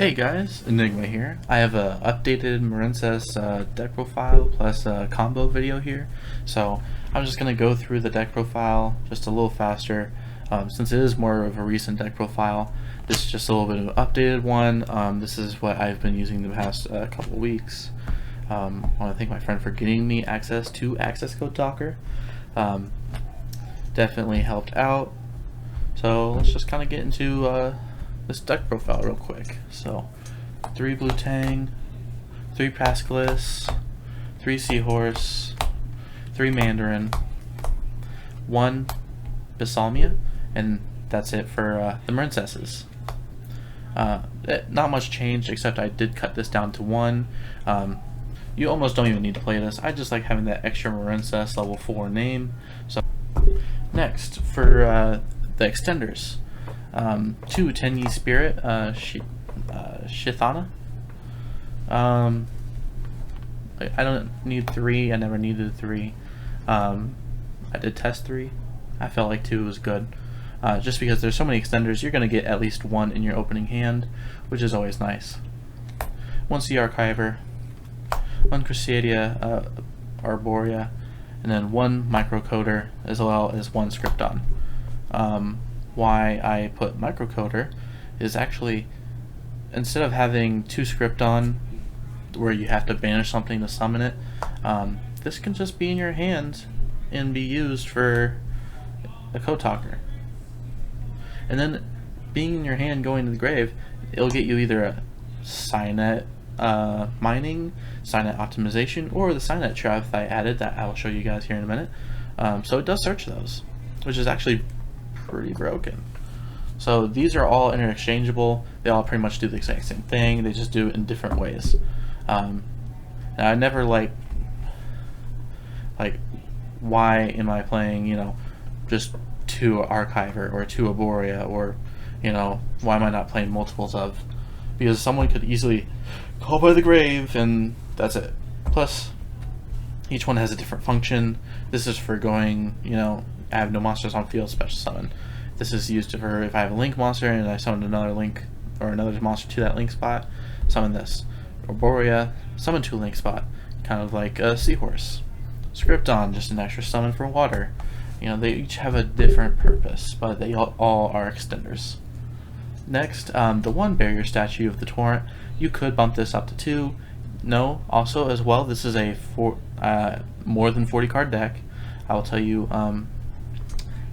Hey guys, Enigma here. I have a updated Marincess deck profile plus a combo video here. So I'm just going to go through the deck profile just a little faster. Since it is more of a recent deck profile, this is just a little bit of an updated one. This is what I've been using the past couple weeks. I want to thank my friend for getting me access to Access Code Talker. Definitely helped out. So let's just kind of get into this deck profile real quick. So 3 Blue Tang, 3 Pascalis, 3 Seahorse, 3 Mandarin, 1 Basalmia, and that's it for the Marincesses. Not much changed, except I did cut this down to 1. You almost don't even need to play this. I just like having that extra Marincess level 4 name. So next, for the extenders. 2 Tenyi Spirit, Shithana. I don't need 3. I never needed 3. I did test 3. I felt like 2 was good. Just because there's so many extenders, you're going to get at least 1 in your opening hand, which is always nice. 1 Sea Archiver, 1 Crusadia Arborea, and then 1 Microcoder, as well as 1 Scripton. Why I put Microcoder is actually, instead of having 2 Scripton where you have to banish something to summon it, this can just be in your hand and be used for a Code Talker. And then being in your hand going to the grave, it'll get you either a Signet mining, Signet optimization, or the Signet trap that I added that I will show you guys here in a minute. So it does search those, which is actually pretty broken. So these are all interchangeable. They all pretty much do the exact same thing. They just do it in different ways. Now I never like why am I playing, just 2 Archiver or 2 Arborea, or why am I not playing multiples of? Because someone could easily call by the grave and that's it. Plus each one has a different function. This is for going, I have no monsters on field, special summon. This is used for if I have a link monster and I summon another link or another monster to that link spot, summon this. Arborea, summon to a link spot, kind of like a Seahorse. Scripton, just an extra summon for water. They each have a different purpose, but they all are extenders. Next, the 1 Barrier Statue of the Torrent, you could bump this up to 2. No, also as well, this is a more than 40 card deck. I will tell you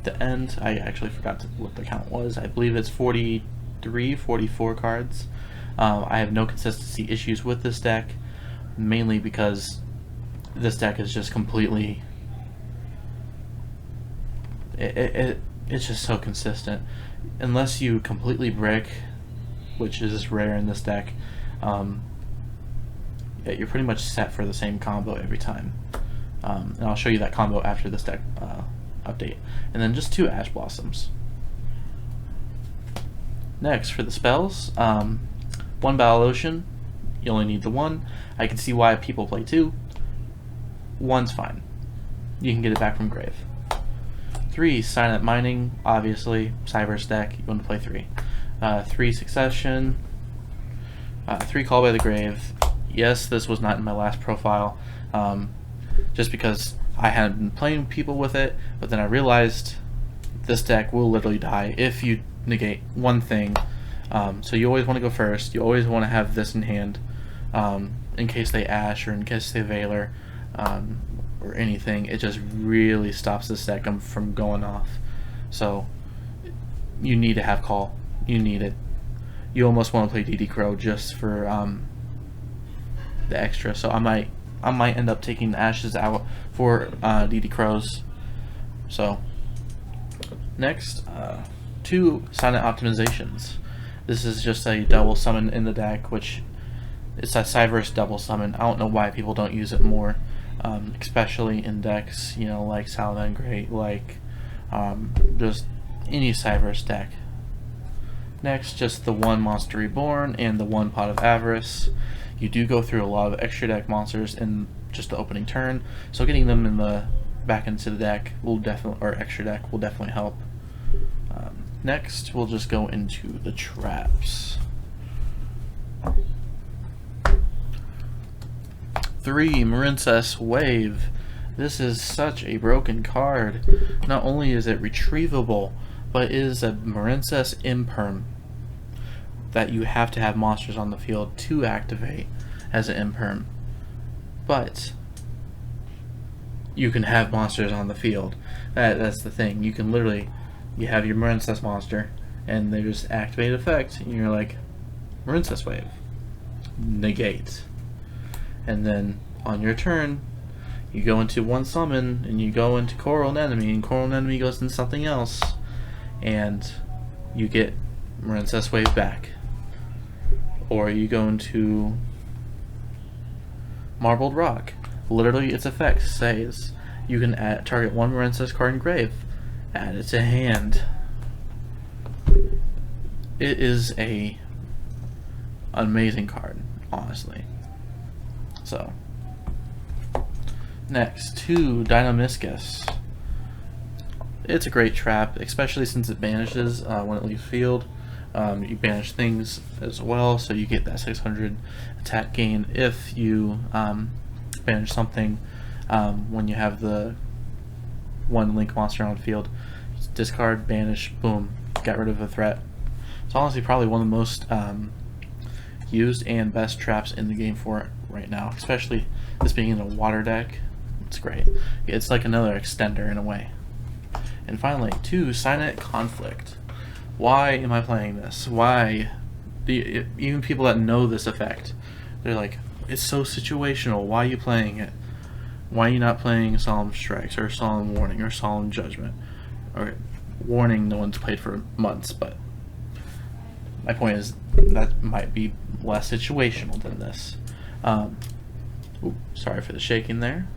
the end. I actually forgot what the count was. I believe it's 43, 44 cards. I have no consistency issues with this deck, mainly because this deck is just completely it's just so consistent. Unless you completely brick, which is rare in this deck, you're pretty much set for the same combo every time. And I'll show you that combo after this deck update. And then just 2 Ash Blossoms. Next, for the spells, 1 Battle Ocean, you only need the 1. I can see why people play 2. 1's fine. You can get it back from grave. 3 Signet Mining, obviously, Cyber's deck, you want to play 3. 3 Succession, 3 Call by the Grave. Yes, this was not in my last profile, just because I had been playing people with it, but then I realized this deck will literally die if you negate 1 thing. So you always want to go first. You always want to have this in hand, in case they Ash or in case they Veiler, or anything. It just really stops this deck from going off. So you need to have Call. You need it. You almost want to play DD Crow just for the extra. So I might end up taking the Ashes out for DD Crows. So next, 2 Signet Optimizations. This is just a double summon in the deck, which it's a Cyverse double summon. I don't know why people don't use it more, especially in decks, like Saladin Great, like just any Cyverse deck. Next, just the 1 Monster Reborn and the 1 Pot of Avarice. You do go through a lot of extra deck monsters in just the opening turn, so getting them in the back into the deck will definitely, or extra deck will definitely help. Next, we'll just go into the traps. 3, Marincess Wave. This is such a broken card. Not only is it retrievable, but it is a Marincess Imperm that you have to have monsters on the field to activate as an Imperm. But you can have monsters on the field. That's the thing. You can literally, you have your Marincess monster, and they just activate effect, and you're like, Marincess Wave. Negate. And then on your turn, you go into one summon, and you go into Coral Anemone, and Coral Anemone goes into something else, and you get Marincess Wave back. Or you go into Marbled Rock. Literally, its effect says you can target one Marincess card in grave, add it to hand. It is an amazing card, honestly. So, next, 2, Dynamiscus. It's a great trap, especially since it banishes when it leaves field. You banish things as well, so you get that 600 attack gain if you banish something when you have the one link monster on field. Just discard, banish, boom, get rid of a threat. It's honestly probably one of the most used and best traps in the game for it right now, especially this being in a water deck. It's great. It's like another extender in a way. And finally, 2, Silent Conflict. Why am I playing this? Why? Even people that know this effect, they're like, it's so situational. Why are you playing it? Why are you not playing Solemn Strikes or Solemn Warning or Solemn Judgment? Or Warning, no one's played for months, but my point is that might be less situational than this. Sorry for the shaking there.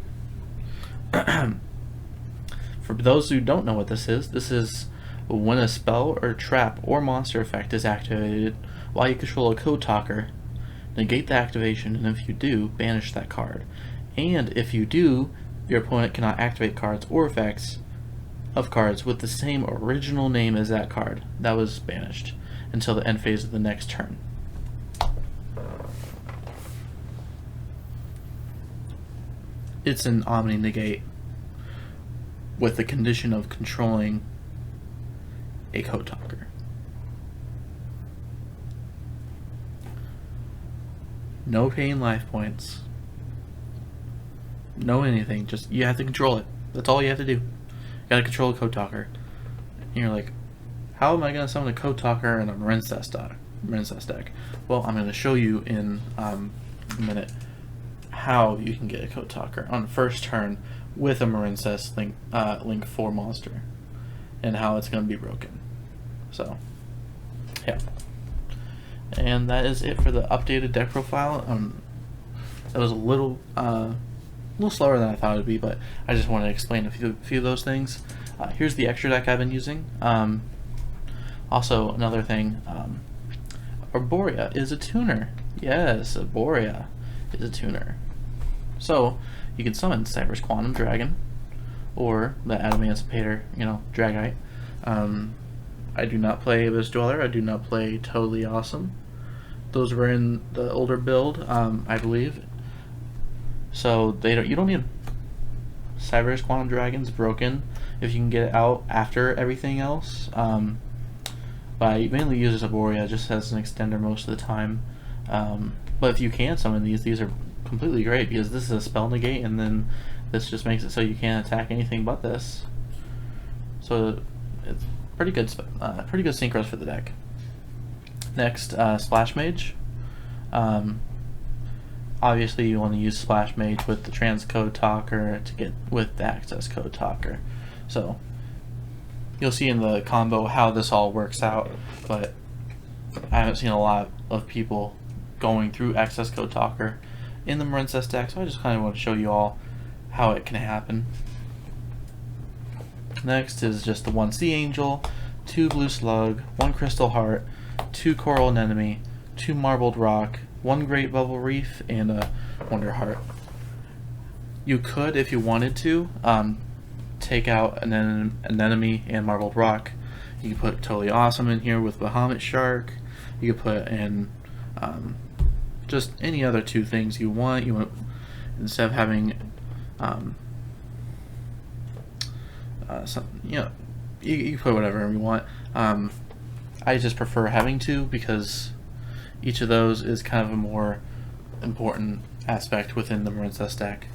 For those who don't know what this is when a spell or trap or monster effect is activated while you control a Code Talker, negate the activation, and if you do, banish that card. And if you do, your opponent cannot activate cards or effects of cards with the same original name as that card that was banished until the end phase of the next turn. It's an Omni Negate with the condition of controlling a Code Talker. No paying life points. No anything. Just you have to control it. That's all you have to do. You gotta control a Code Talker. And you're like, how am I gonna summon a Code Talker in a Marincess deck? Well, I'm gonna show you in a minute how you can get a Code Talker on the first turn with a Marincess Link 4 monster, and how it's gonna be broken. So, yeah. And that is it for the updated deck profile. That was a little slower than I thought it would be, but I just wanted to explain a few of those things. Here's the extra deck I've been using. Also, another thing, Arborea is a tuner. Yes, Arborea is a tuner. So, you can summon Cyber's Quantum Dragon, or the Adamancipator, Dragite. I do not play Abyss Dweller. I do not play Totally Awesome. Those were in the older build, I believe. So you don't need Cyber's Quantum Dragon's broken if you can get it out after everything else. But I mainly use Arborea just as an extender most of the time. But if you can summon these are completely great because this is a spell negate, and then this just makes it so you can't attack anything but this. So it's pretty good synchros for the deck. Next, Splash Mage. Obviously, you want to use Splash Mage with the Trans Code Talker to get with the Access Code Talker. So you'll see in the combo how this all works out, but I haven't seen a lot of people going through Access Code Talker in the Marincess deck, so I just kind of want to show you all how it can happen. Next is just the 1 Sea Angel, 2 Blue Slug, 1 Crystal Heart, 2 Coral Anemone, 2 Marbled Rock, 1 Great Bubble Reef, and a Wonder Heart. You could, if you wanted to, take out an Anemone and Marbled Rock. You could put Totally Awesome in here with Bahamut Shark. You could put in just any other two things you want. Instead of having you put whatever you want. I just prefer having two because each of those is kind of a more important aspect within the Marincess deck.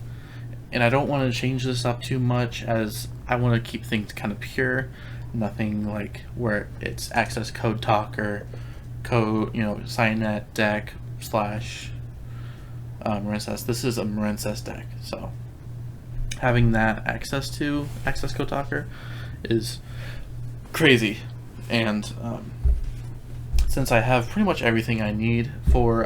And I don't want to change this up too much, as I want to keep things kind of pure. Nothing like where it's access code talker, sign that deck / Marincess. This is a Marincess deck, so having that access code talker is crazy. And since I have pretty much everything I need for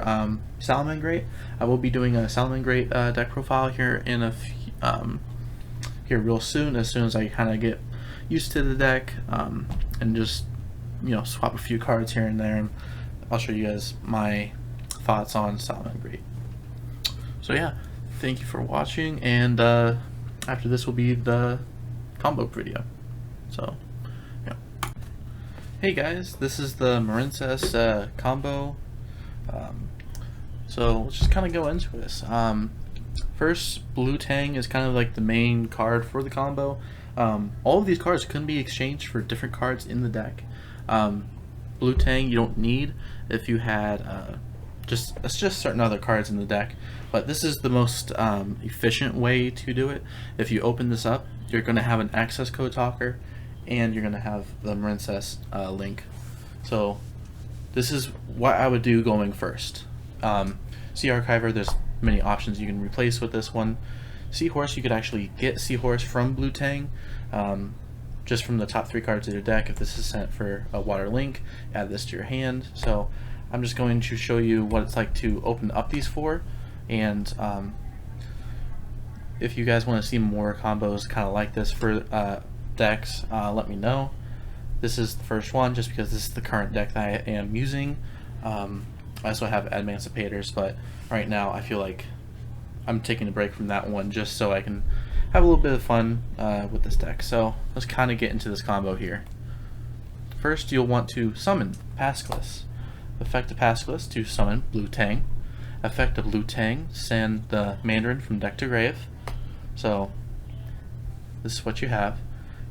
Salamangreat, I will be doing a Salamangreat deck profile here in here real soon. As soon as I kind of get used to the deck, and just swap a few cards here and there, and I'll show you guys my thoughts on Salamangreat. So yeah, thank you for watching, and after this will be the combo video. So yeah. Hey guys, this is the Marincess combo. So let's just kind of go into this. First, Blue Tang is kind of like the main card for the combo. All of these cards can be exchanged for different cards in the deck. Blue Tang you don't need if you had just certain other cards in the deck, but this is the most efficient way to do it. If you open this up, you're going to have an access code talker, and you're going to have the Marincess link. So this is what I would do going first. Sea Archiver, there's many options you can replace with this one. Seahorse, you could actually get Seahorse from Blue Tang, just from the top 3 cards of your deck. If this is sent for a water link, add this to your hand. So I'm just going to show you what it's like to open up these 4, and if you guys want to see more combos kind of like this for decks, let me know. This is the first one just because this is the current deck that I am using. I also have Emancipators, but right now I feel like I'm taking a break from that one just so I can have a little bit of fun with this deck. So let's kind of get into this combo here. First, you'll want to summon Pascalus. Effect of Pascalus to summon Blue Tang. Effect of Blue Tang, send the Mandarin from deck to grave. So this is what you have.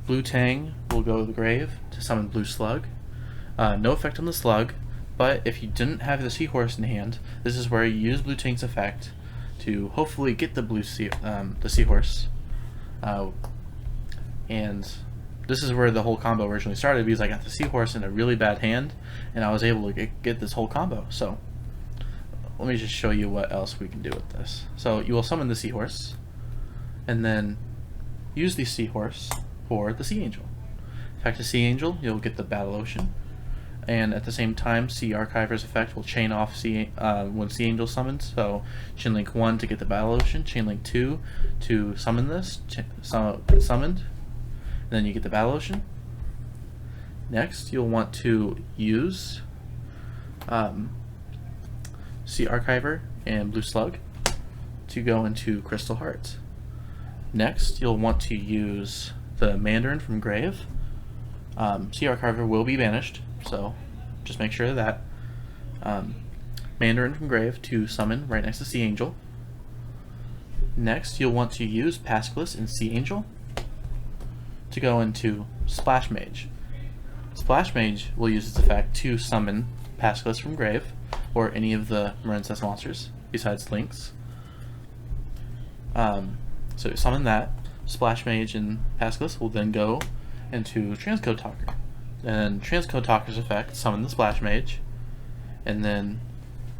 Blue Tang will go to the grave to summon Blue Slug. No effect on the Slug, but if you didn't have the Seahorse in hand, this is where you use Blue Tang's effect to hopefully get the Seahorse. And this is where the whole combo originally started, because I got the Seahorse in a really bad hand, and I was able to get this whole combo. So let me just show you what else we can do with this. So you will summon the Seahorse, and then use the Seahorse for the Sea Angel. Effect of Sea Angel, you'll get the Battle Ocean, and at the same time, Sea Archiver's effect will chain off when Sea Angel summons. So chain link 1 to get the Battle Ocean, chain link 2 to summon this, summoned, and then you get the Battle Ocean. Next, you'll want to use Sea Archiver and Blue Slug to go into Crystal Heart. Next, you'll want to use the Mandarin from grave. Sea Archiver will be banished, so just make sure of that. Mandarin from grave to summon right next to Sea Angel. Next, you'll want to use Pascalus and Sea Angel to go into Splash Mage. Splash Mage will use its effect to summon Pascalus from grave, or any of the Marincess monsters besides Lynx. So summon that. Splash Mage and Pascalus will then go into Transcode Talker. And Transcode Talker's effect, summon the Splash Mage, and then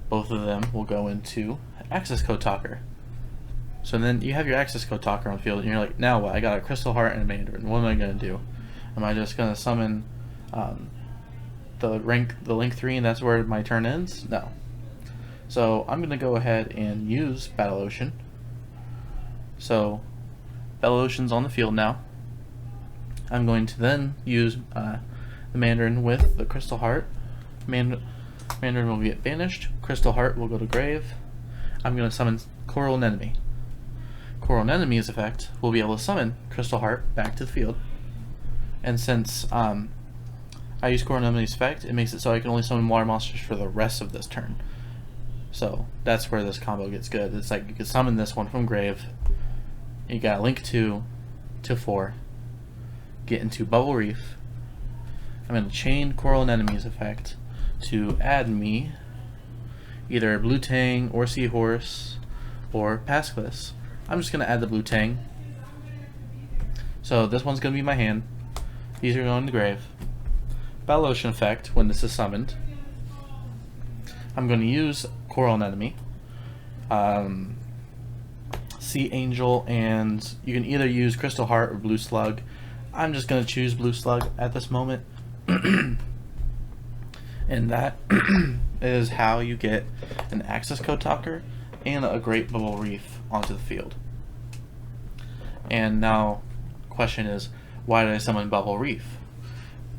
both of them will go into Access Code Talker. So then you have your Access Code Talker on the field, and you're like, now what? I got a Crystal Heart and a Mandarin. What am I going to do? Am I just going to summon the Link 3 and that's where my turn ends? No. So I'm going to go ahead and use Battle Ocean. So Battle Ocean's on the field now. I'm going to then use the Mandarin with the Crystal Heart. Mandarin will get banished. Crystal Heart will go to grave. I'm going to summon Coral Anemone. Coral Anemone's effect will be able to summon Crystal Heart back to the field. And since I use Coral Anemone's effect, it makes it so I can only summon water monsters for the rest of this turn. So that's where this combo gets good. It's like you can summon this one from grave. You got link 2 to 4. Get into Bubble Reef. I'm going to chain Coral Anemones effect to add me either Blue Tang or Seahorse or Pascalus. I'm just going to add the Blue Tang. So this one's going to be my hand. These are going to grave. Battle Ocean effect when this is summoned. I'm going to use Coral Anemone, Sea Angel, and you can either use Crystal Heart or Blue Slug. I'm just going to choose Blue Slug at this moment. And that is how you get an Access Code Talker and a Great Bubble Reef onto the field. And now, question is, why did I summon Bubble Reef?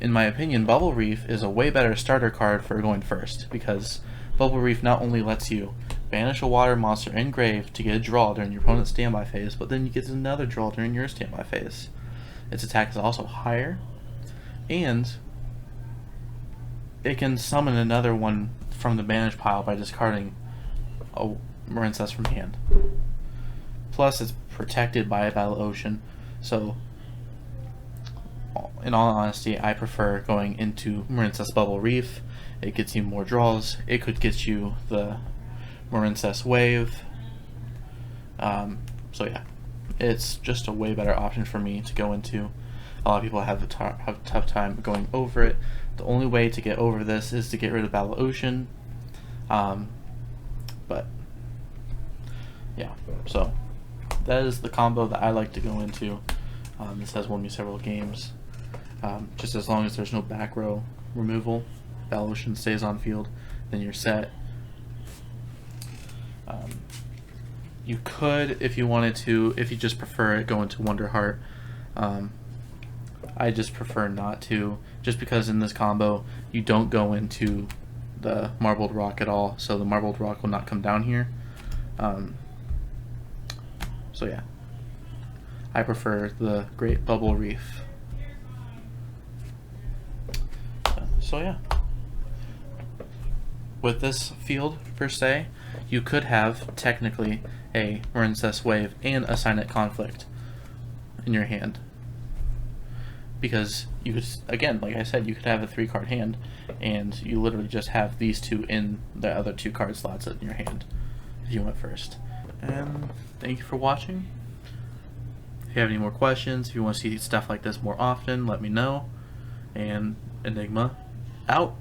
In my opinion, Bubble Reef is a way better starter card for going first, because Bubble Reef not only lets you banish a water monster in grave to get a draw during your opponent's standby phase, but then you get another draw during your standby phase. Its attack is also higher, and it can summon another one from the banish pile by discarding a Marincess from hand. Plus, it's protected by a Battle Ocean, so in all honesty, I prefer going into Marincess Bubble Reef. It gets you more draws. It could get you the Marincess Wave. So yeah, it's just a way better option for me to go into. A lot of people have a tough time going over it. The only way to get over this is to get rid of Battle Ocean. But yeah, so that is the combo that I like to go into. This has won me several games. Just as long as there's no back row removal, Battle Ocean stays on field, then you're set. You could, if you wanted to, if you just prefer it, go into Wonder Heart. I just prefer not to, just because in this combo you don't go into the Marbled Rock at all, so the Marbled Rock will not come down here. So yeah, I prefer the Great Bubble Reef. So yeah, with this field per se, you could have technically a Marincess Wave and a Signet Conflict in your hand, because you could, again, like I said, you could have a 3-card hand and you literally just have these two in the other 2 card slots in your hand if you went first. And thank you for watching. If you have any more questions, if you want to see stuff like this more often, let me know. And Enigma out.